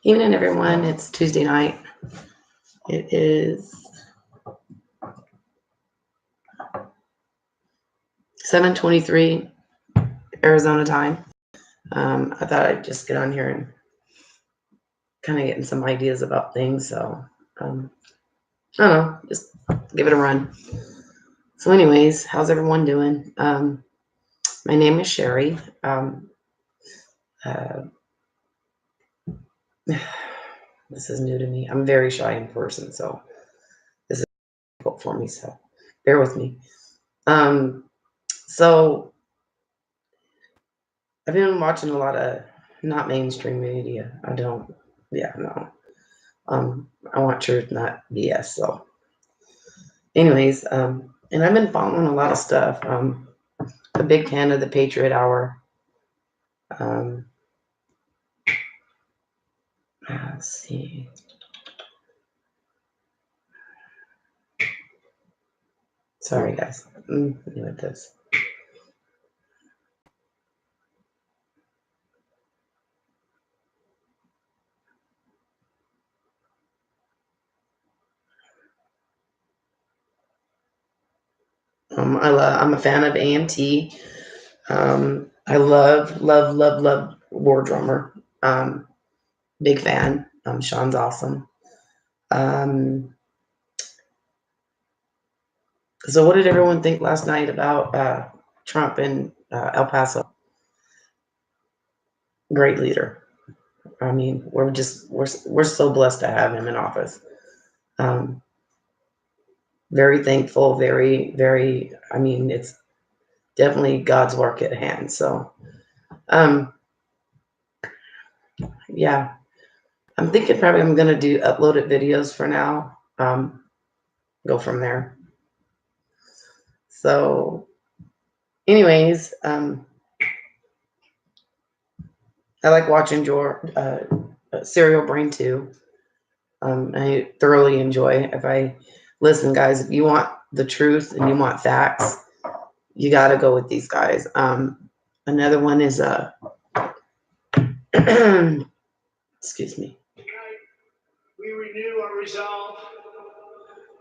Evening, everyone. It's Tuesday night. It is 7:23 Arizona time. I thought I'd just get on here and kind of getting some ideas about things. So I don't know, just give it a run. So, anyways, how's everyone doing? My name is Sherry. Uh, this is new to me. I'm very shy in person, so this is difficult for me. So bear with me. So I've been watching a lot of not mainstream media. I don't. Yeah, no. I want truth, not BS. So, anyways, and I've been following a lot of stuff. A big fan of the Patriot Hour. Um, let's see. Sorry, guys. Let me with this. I'm a fan of AMT. I love War Drummer. Big fan. Sean's awesome. So what did everyone think last night about Trump in El Paso? Great leader. I mean, we're so blessed to have him in office. Very thankful. Very. I mean, it's definitely God's work at hand. So, yeah, I'm thinking probably I'm gonna do uploaded videos for now. Go from there. So, anyways, I like watching Serial Brain 2. I thoroughly enjoy. If I listen, guys, if you want the truth and you want facts, you got to go with these guys. Another one is excuse me. We renew our resolve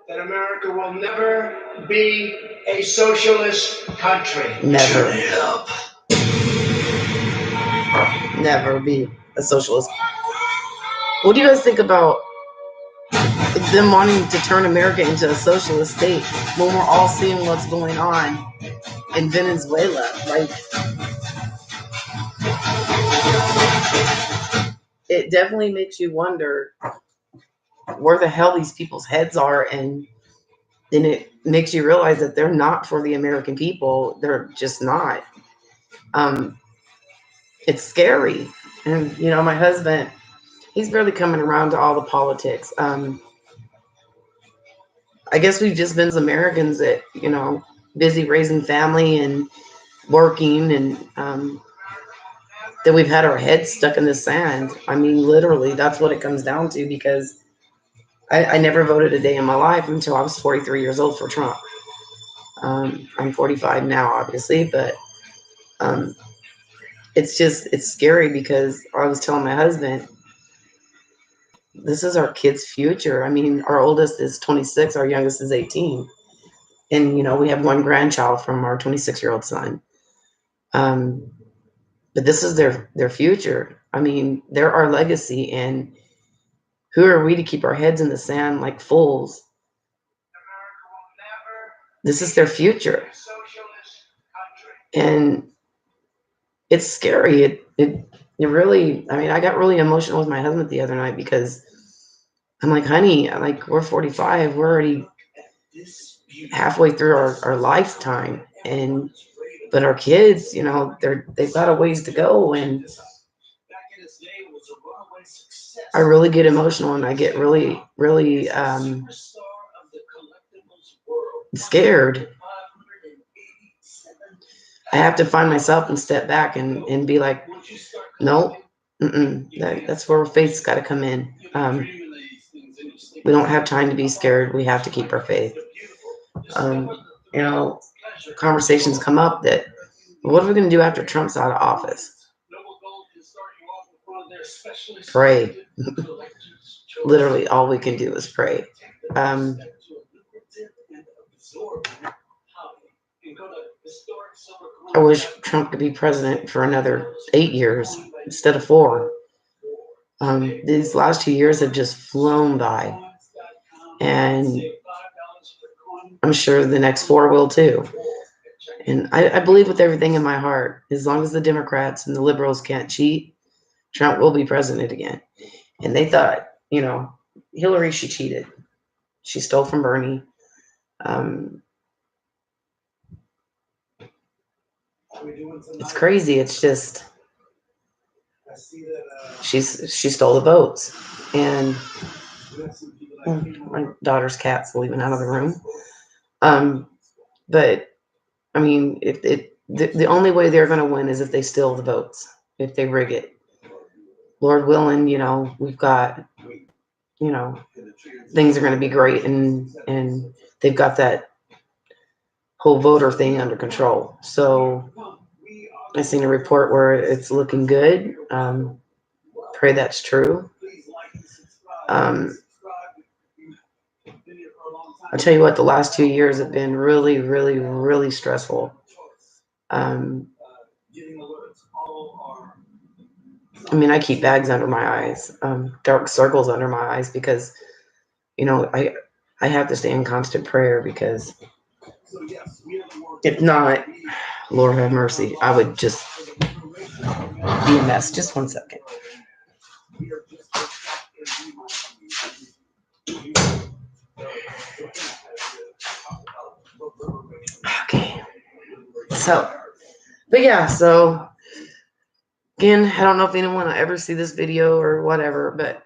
that America will never be a socialist country. Never. Never be a socialist. What do you guys think about them wanting to turn America into a socialist state when we're all seeing what's going on in Venezuela? Like, it definitely makes you wonder where the hell these people's heads are, and then it makes you realize that they're not for the American people. They're just not. It's scary. And my husband, he's barely coming around to all the politics. I guess we've just been as Americans that, busy raising family and working, and that we've had our heads stuck in the sand. I mean, literally, that's what it comes down to, because I never voted a day in my life until I was 43 years old for Trump. I'm 45 now, obviously, but it's scary, because I was telling my husband, this is our kids' future. I mean, our oldest is 26, our youngest is 18. And, we have one grandchild from our 26-year-old son. But this is their future. I mean, they're our legacy, and who are we to keep our heads in the sand like fools? This is their future. And it's scary. It really, I mean, I got really emotional with my husband the other night, because I'm like, honey, we're 45. We're already halfway through our lifetime. But our kids, they've got a ways to go. And I really get emotional, and I get really, really scared. I have to find myself and step back and be like, nope, that's where faith's got to come in. We don't have time to be scared. We have to keep our faith. Conversations come up that, what are we going to do after Trump's out of office? Pray. Literally, all we can do is pray. Um, I wish Trump could be president for another 8 years instead of 4. These last 2 years have just flown by, and I'm sure the next 4 will too. And I believe with everything in my heart, as long as the Democrats and the liberals can't cheat, Trump will be president again. And they thought, Hillary, she cheated. She stole from Bernie. It's crazy. It's just she stole the votes, and my daughter's cat's leaving out of the room. But I mean, the only way they're going to win is if they steal the votes, if they rig it. Lord willing, we've got, things are going to be great, and they've got that whole voter thing under control. So I seen a report where it's looking good. Pray that's true. I'll tell you what, the last 2 years have been really, really, really stressful. I keep bags under my eyes, dark circles under my eyes, because, I have to stay in constant prayer, because if not, Lord have mercy, I would just be a mess. Just one second. Okay. So again, I don't know if anyone will ever see this video or whatever, but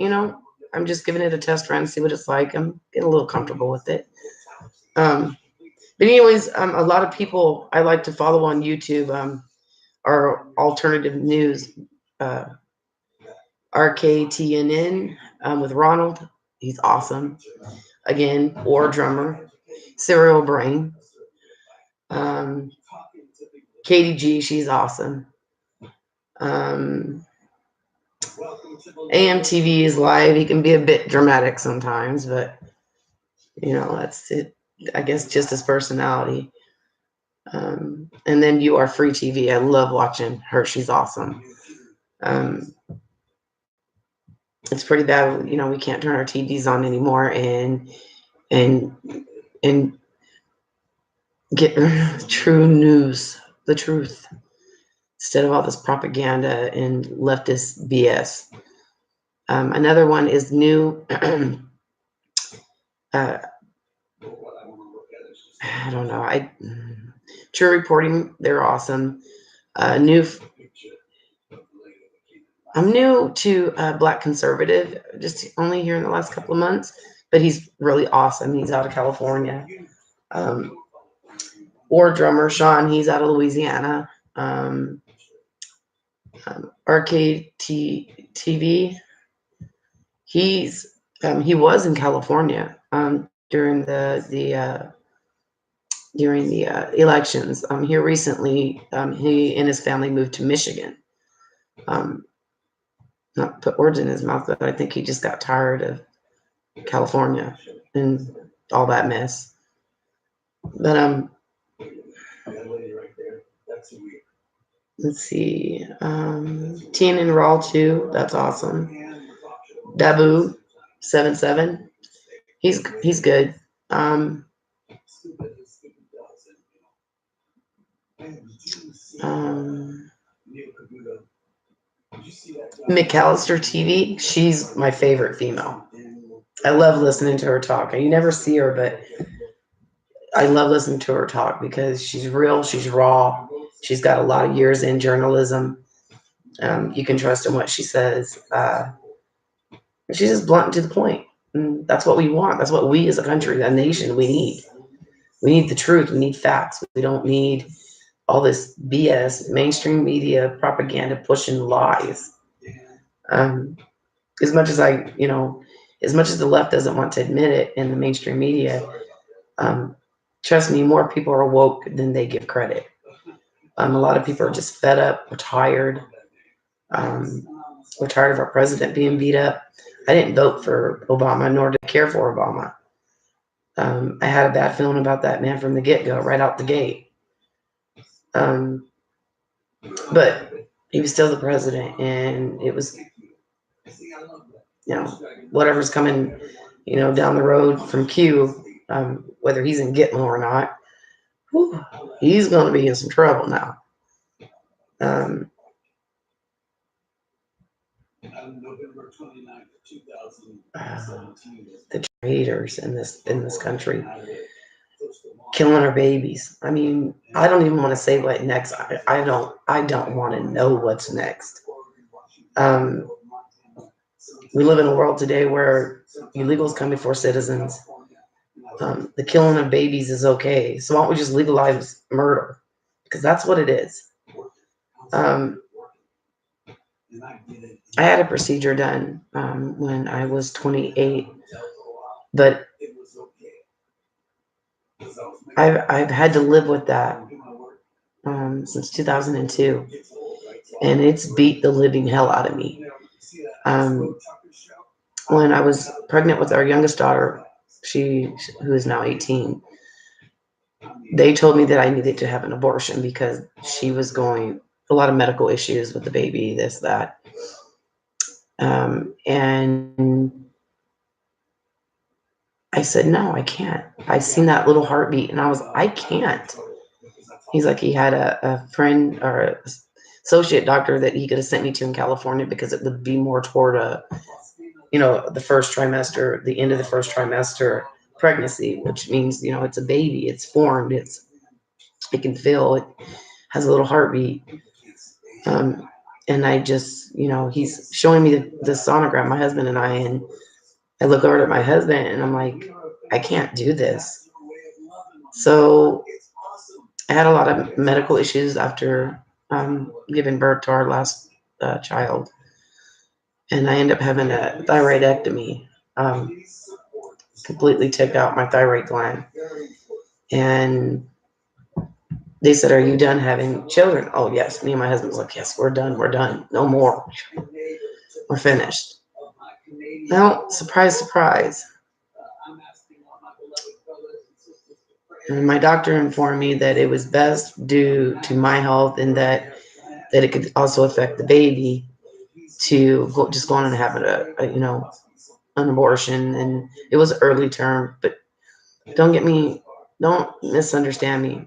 I'm just giving it a test run, see what it's like. I'm getting a little comfortable with it. But anyways, a lot of people I like to follow on YouTube are alternative news. RKTNN with Ronald. He's awesome. Again, War Drummer. Serial Brain. Katie G, she's awesome. AMTV is live. He can be a bit dramatic sometimes, but that's it. I guess just his personality. And then You Are Free TV. I love watching her. She's awesome. It's pretty bad. We can't turn our TVs on anymore and get true news, the truth, instead of all this propaganda and leftist BS. Another one is New. I don't know. True Reporting. They're awesome. I'm new to Black Conservative, just only here in the last couple of months, but he's really awesome. He's out of California. War Drummer Sean, he's out of Louisiana. Arcade TV, he was in California during the elections. Here recently, he and his family moved to Michigan. Not put words in his mouth, but I think he just got tired of California and all that mess. But let's see, TNN Raw 2, that's awesome. Dabu 77, he's good. McAllister TV, she's my favorite female. I love listening to her talk. You never see her, but I love listening to her talk because she's real, she's raw, she's got a lot of years in journalism. You can trust in what she says. She's just blunt and to the point. And that's what we want. That's what we as a country, a nation, we need. We need the truth. We need facts. We don't need all this BS, mainstream media propaganda pushing lies. As much as as much as the left doesn't want to admit it in the mainstream media, trust me, more people are woke than they give credit. A lot of people are just fed up or tired. We're tired of our president being beat up. I didn't vote for Obama, nor did I care for Obama. I had a bad feeling about that man from the get-go, right out the gate. But he was still the president, and it was, whatever's coming, down the road from Q, whether he's in Gitmo or not, whew, he's going to be in some trouble now. November 29th, 2017. The traitors in this country killing our babies. I mean, I don't even want to say what next. I don't want to know what's next. We live in a world today where illegals come before citizens. The killing of babies is okay. So why don't we just legalize murder? Because that's what it is. I had a procedure done when I was 28, but I've had to live with that since 2002, and it's beat the living hell out of me. When I was pregnant with our youngest daughter, who is now 18, they told me that I needed to have an abortion because she was going a lot of medical issues with the baby, this, that. And I said, no, I can't. I seen that little heartbeat and I can't. He's like, he had a friend or associate doctor that he could have sent me to in California because it would be more toward the first trimester, the end of the first trimester pregnancy, which means, it's a baby, it's formed, it can feel, it has a little heartbeat. And I just, he's showing me the sonogram, my husband and and I look over at my husband and I'm like, I can't do this. So I had a lot of medical issues after giving birth to our last child. And I ended up having a thyroidectomy. Completely took out my thyroid gland. And they said, are you done having children? Oh, yes. Me and my husband was like, yes, we're done. We're done. No more. We're finished. Well, surprise, surprise. And my doctor informed me that it was best due to my health and that it could also affect the baby to just go on and have an abortion. And it was early term, but don't misunderstand me.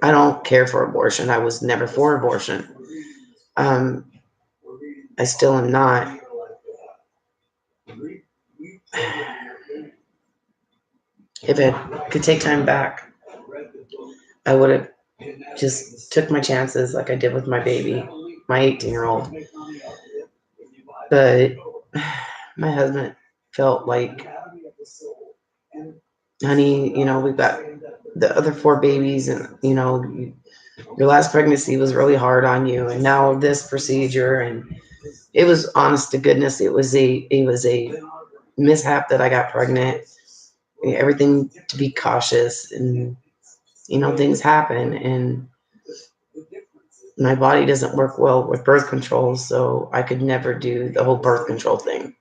I don't care for abortion. I was never for abortion. I still am not. If I could take time back, I would have just took my chances like I did with my baby, my 18-year-old. But my husband felt like, honey, we've got the other 4 babies and, your last pregnancy was really hard on you. And now this procedure, and it was, honest to goodness, it was a mishap that I got pregnant. Everything to be cautious, and things happen, and my body doesn't work well with birth control, so I could never do the whole birth control thing.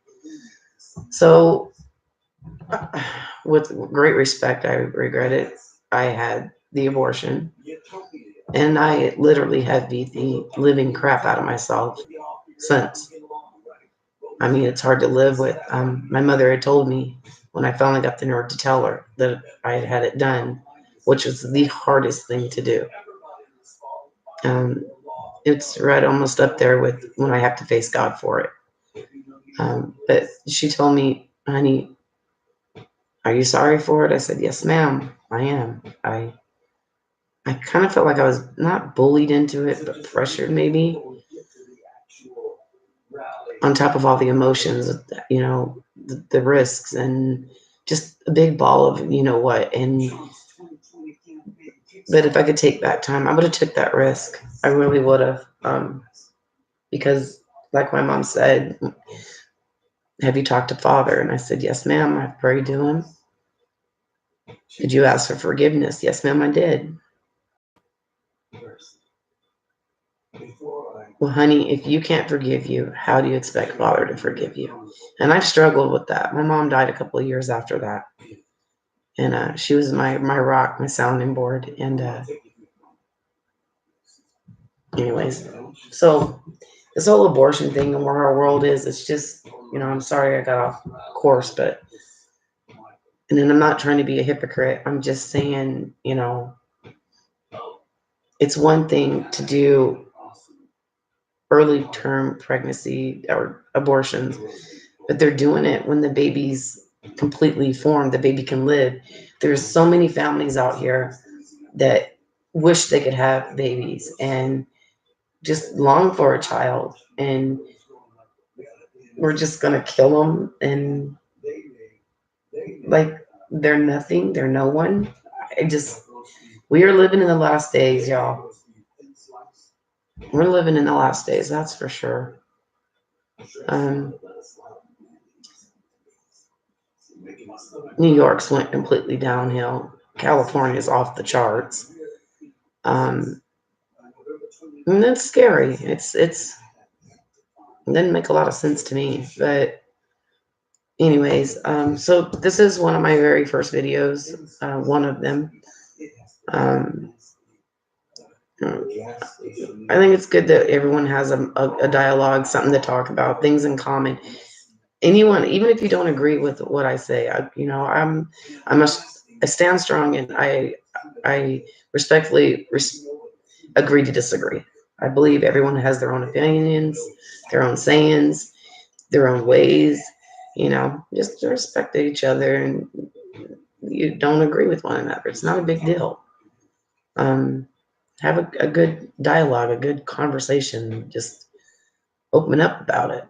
So with great respect, I regret it. I had the abortion, and I literally have beat the living crap out of myself since. I mean, it's hard to live with. My mother had told me when I finally got the nerve to tell her that I had had it done, which was the hardest thing to do. It's right almost up there with when I have to face God for it. But she told me, honey, are you sorry for it? I said, yes, ma'am, I am. I kind of felt like I was not bullied into it, but pressured maybe, on top of all the emotions, the risks, and just a big ball of what. And but if I could take back time, I would have took that risk. I really would have, because like my mom said, have you talked to Father? And I said, yes, ma'am, I prayed to him. Did you ask for forgiveness? Yes, ma'am, I did. Well, honey, if you can't forgive you, how do you expect Father to forgive you? And I've struggled with that. My mom died a couple of years after that. And she was my rock, my sounding board. And anyways, so this whole abortion thing and where our world is, it's just, I'm sorry I got off course, but, and then I'm not trying to be a hypocrite. I'm just saying, it's one thing to do early term pregnancy or abortions, but they're doing it when the baby's completely formed, the baby can live. There's so many families out here that wish they could have babies and just long for a child, and we're just gonna kill them and like they're nothing, they're no one. We are living in the last days, y'all. We're living in the last days, that's for sure. New York's went completely downhill. California's off the charts. And that's scary. It didn't make a lot of sense to me, but anyways, so this is one of my very first videos, one of them. I think it's good that everyone has a dialogue, something to talk about, things in common. Anyone, even if you don't agree with what I say, I stand strong, and I respectfully agree to disagree. I believe everyone has their own opinions, their own sayings, their own ways. Just respect each other, and you don't agree with one another. It's not a big deal. Have a good dialogue, a good conversation. Just open up about it.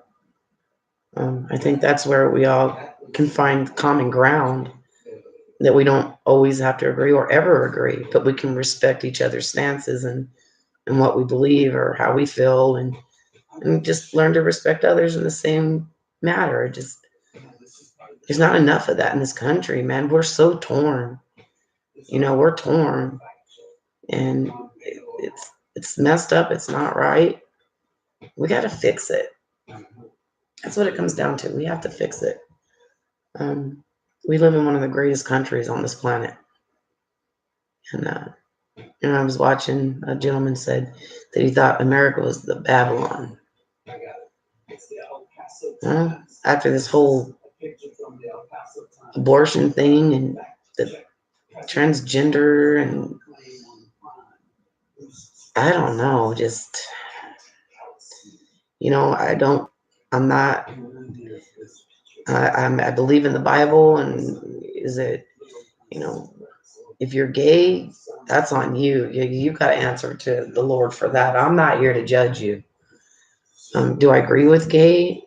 I think that's where we all can find common ground, that we don't always have to agree or ever agree, but we can respect each other's stances and what we believe or how we feel, and just learn to respect others in the same matter. There's not enough of that in this country, man. We're so torn. We're torn, and it's messed up. It's not right. We got to fix it. That's what it comes down to. We have to fix it. We live in one of the greatest countries on this planet. And I was watching, a gentleman said that he thought America was the Babylon. Well, after this whole abortion thing and the transgender, and I don't know, I believe in the Bible, and is it, if you're gay, that's on you. You've got to answer to the Lord for that. I'm not here to judge you. Do I agree with gay?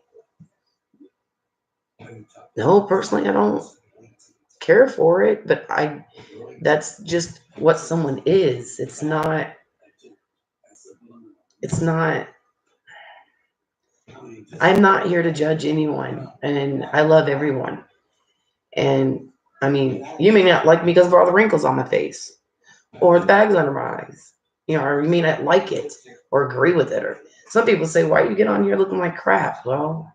No, personally, I don't care for it, but that's just what someone is. It's not, I'm not here to judge anyone, and I love everyone. And I mean, you may not like me because of all the wrinkles on my face or the bags under my eyes, or you may not like it or agree with it. Or some people say, why you get on here looking like crap? Well,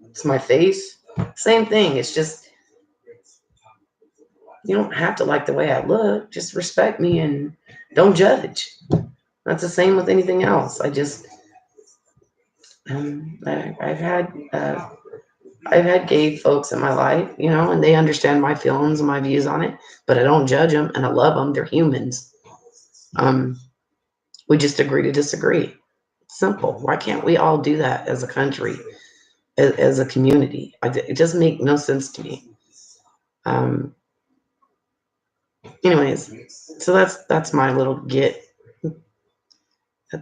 it's my face. Same thing. It's just, you don't have to like the way I look. Just respect me and don't judge. That's the same with anything else. I've had gay folks in my life, and they understand my feelings and my views on it, but I don't judge them, and I love them. They're humans. We just agree to disagree. Simple. Why can't we all do that as a country, as a community? It doesn't make no sense to me. Anyways, so that's my little get. I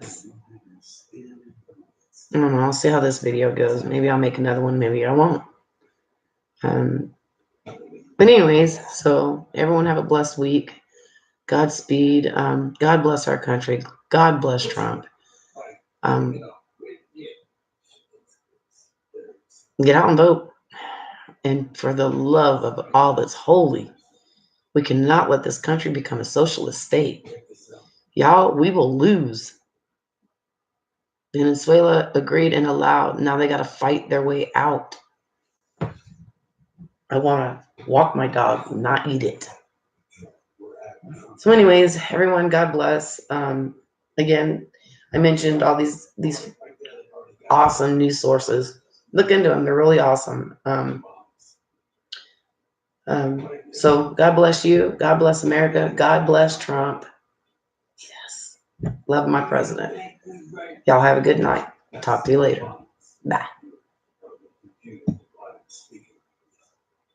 don't know. I'll see how this video goes. Maybe I'll make another one. Maybe I won't. But anyways, so everyone have a blessed week. Godspeed. God bless our country. God bless Trump. Get out and vote. And for the love of all that's holy, we cannot let this country become a socialist state. Y'all, we will lose. Venezuela agreed and allowed. Now they got to fight their way out. I want to walk my dog, not eat it. So anyways, everyone, God bless. Again, I mentioned all these awesome news sources. Look into them. They're really awesome. So God bless you. God bless America. God bless Trump. Yes. Love my president. Y'all have a good night. Talk to you later. Bye.